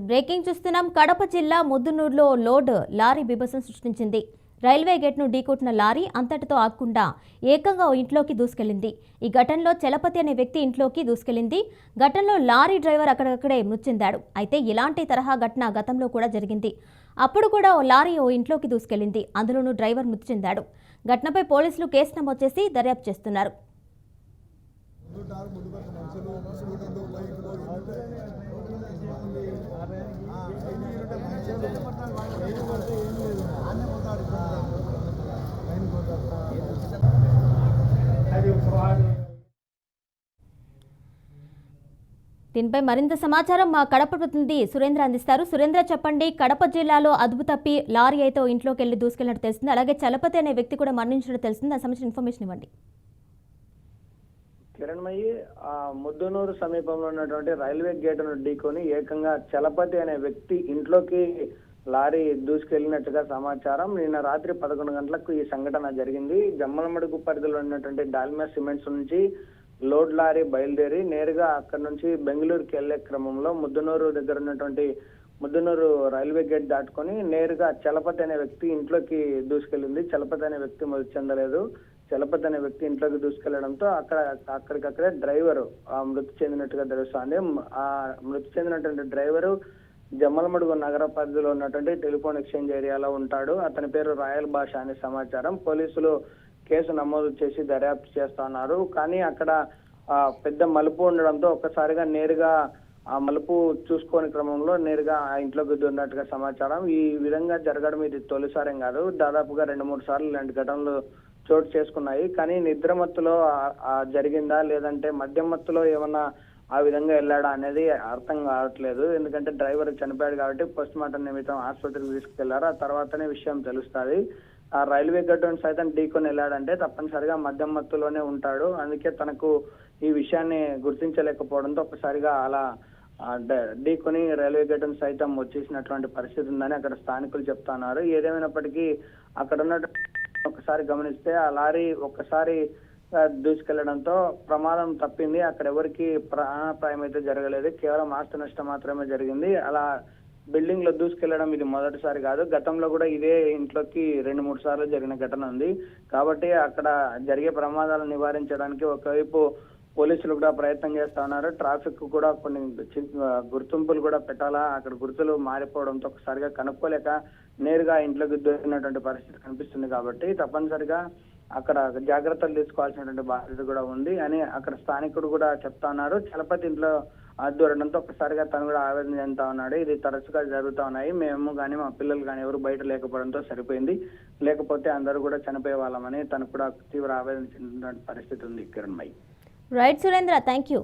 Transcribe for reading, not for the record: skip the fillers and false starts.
Breaking చూస్తున్నాం. కడప జిల్లా ముద్దునూరులో load lorry బీభత్సం సృష్టించింది. రైల్వే గేట్ను ఢీకొట్టిన లారీ అంతటితో ఆగకుండా ఏకంగా ఓ ఇంట్లోకి దూసుకెళ్లింది. ఈ ఘటనలో చలపతి అనే వ్యక్తి ఇంట్లోకి దూసుకెళ్లింది. ఘటనలో లారీ డ్రైవర్ అక్కడక్కడే మృతి చెందాడు. అయితే ఇలాంటి తరహా ఘటన గతంలో కూడా జరిగింది. అప్పుడు కూడా ఓ లారీ ఓ ఇంట్లోకి దూసుకెళ్లింది. అందులోనూ డ్రైవర్ మృతి చెందాడు. ఘటనపై పోలీసులు కేసు నమోదు చేసి దర్యాప్తు చేస్తున్నారు. దీనిపై మరింత సమాచారం మా కడప ప్రతినిధి సురేంద్ర అందిస్తారు. సురేంద్ర, చెప్పండి. కడప జిల్లాలో అదుపు తప్పి లారీ అయితే ఇంట్లోకి వెళ్లి దూసుకెళ్లినట్టు తెలిసింది. అలాగే చలపతి అనే వ్యక్తి కూడా మరణించినట్టు తెలిసింది. దానికి సంబంధించిన ఇన్ఫర్మేషన్ ఇవ్వండి. కిరణ్మయి ముద్దునూరు సమీపంలో ఉన్నటువంటి రైల్వే గేటును ఢీకొని ఏకంగా చలపతి అనే వ్యక్తి ఇంట్లోకి లారీ దూసుకెళ్లినట్టుగా సమాచారం. నిన్న రాత్రి 11 గంటలకు ఈ సంఘటన జరిగింది. జమ్మలమడుగు పరిధిలో ఉన్నటువంటి డాల్మియా సిమెంట్స్ నుంచి లోడ్ లారీ బయలుదేరి నేరుగా అక్కడి నుంచి బెంగళూరుకి వెళ్లే క్రమంలో ముద్దునూరు దగ్గర ఉన్నటువంటి ముద్దునూరు రైల్వే గేట్ దాటుకొని నేరుగా చలపతి అనే వ్యక్తి ఇంట్లోకి దూసుకెళ్లింది. చలపతి అనే వ్యక్తి మృతి చెందలేదు. చలపతి అనే వ్యక్తి ఇంట్లోకి దూసుకెళ్లడంతో అక్కడికక్కడే డ్రైవరు మృతి చెందినట్టుగా తెలుస్తోంది. ఆ మృతి చెందినటువంటి డ్రైవరు జమ్మలమడుగు నగర పరిధిలో ఉన్నటువంటి టెలిఫోన్ ఎక్స్చేంజ్ ఏరియాలో ఉంటాడు. అతని పేరు రాయల్ భాష అనే సమాచారం. పోలీసులు కేసు నమోదు చేసి దర్యాప్తు చేస్తున్నారు. కానీ అక్కడ పెద్ద మలుపు ఉండడంతో ఒక్కసారిగా నేరుగా ఆ మలుపు చూసుకోని క్రమంలో నేరుగా ఆ ఇంట్లోకి దూరినట్టుగా సమాచారం. ఈ విధంగా జరగడం ఇది తొలిసారేం కాదు. దాదాపుగా 2-3 సార్లు ఇలాంటి ఘటనలు చోటు చేసుకున్నాయి. కానీ నిద్రమత్తులో జరిగిందా లేదంటే మద్యం మత్తులో ఏమన్నా ఆ విధంగా వెళ్ళాడా అనేది అర్థం కావట్లేదు. ఎందుకంటే డ్రైవర్ చనిపోయాడు కాబట్టి పోస్ట్ మార్టం నిమిత్తం ఆసుపత్రికి తీసుకెళ్లారు. ఆ తర్వాతనే విషయం తెలుస్తుంది. ఆ రైల్వే గేటును సైతం ఢీకొని వెళ్ళాడంటే తప్పనిసరిగా మద్యం మత్తులోనే ఉంటాడు. అందుకే తనకు ఈ విషయాన్ని గుర్తించలేకపోవడంతో ఒక్కసారిగా అలా ఢీకొని రైల్వే గేటును సైతం వచ్చేసినటువంటి పరిస్థితి ఉందని అక్కడ స్థానికులు చెప్తున్నారు. ఏదేమైనప్పటికీ అక్కడ ఉన్న ఒకసారి గమనిస్తే ఆ లారీ ఒక్కసారి దూసుకెళ్లడంతో ప్రమాదం తప్పింది. అక్కడ ఎవరికి ప్రాణాపాయం అయితే జరగలేదు. కేవలం ఆస్తి నష్టం మాత్రమే జరిగింది. అలా బిల్డింగ్ లో దూసుకెళ్లడం ఇది మొదటిసారి కాదు. గతంలో కూడా ఇదే ఇంట్లోకి 2-3 సార్లు జరిగిన ఘటన ఉంది. కాబట్టి అక్కడ జరిగే ప్రమాదాలను నివారించడానికి ఒకవైపు పోలీసులు కూడా ప్రయత్నం చేస్తా ఉన్నారు. ట్రాఫిక్ కూడా కొన్ని గుర్తింపులు కూడా పెట్టాలా, అక్కడ గుర్తులు మారిపోవడంతో ఒకసారిగా కనుక్కోలేక నేరుగా ఇంట్లోకి దూరినటువంటి పరిస్థితి కనిపిస్తుంది. కాబట్టి తప్పనిసరిగా అక్కడ జాగ్రత్తలు తీసుకోవాల్సినటువంటి బాధ్యత కూడా ఉంది అని అక్కడ స్థానికుడు కూడా చెప్తా ఉన్నారు. చలపతి ఇంట్లో దూరడంతో ఒక్కసారిగా తను కూడా ఆవేదన చెందుతా ఉన్నాడు. ఇది తరచుగా జరుగుతూ ఉన్నాయి. మేము కానీ మా పిల్లలు కానీ ఎవరు బయట లేకపోవడంతో సరిపోయింది, లేకపోతే అందరూ కూడా చనిపోయే వాళ్ళమని తను కూడా తీవ్ర ఆవేదన చెందిన పరిస్థితి ఉంది. Kiranmayi. Right Surendra, thank you.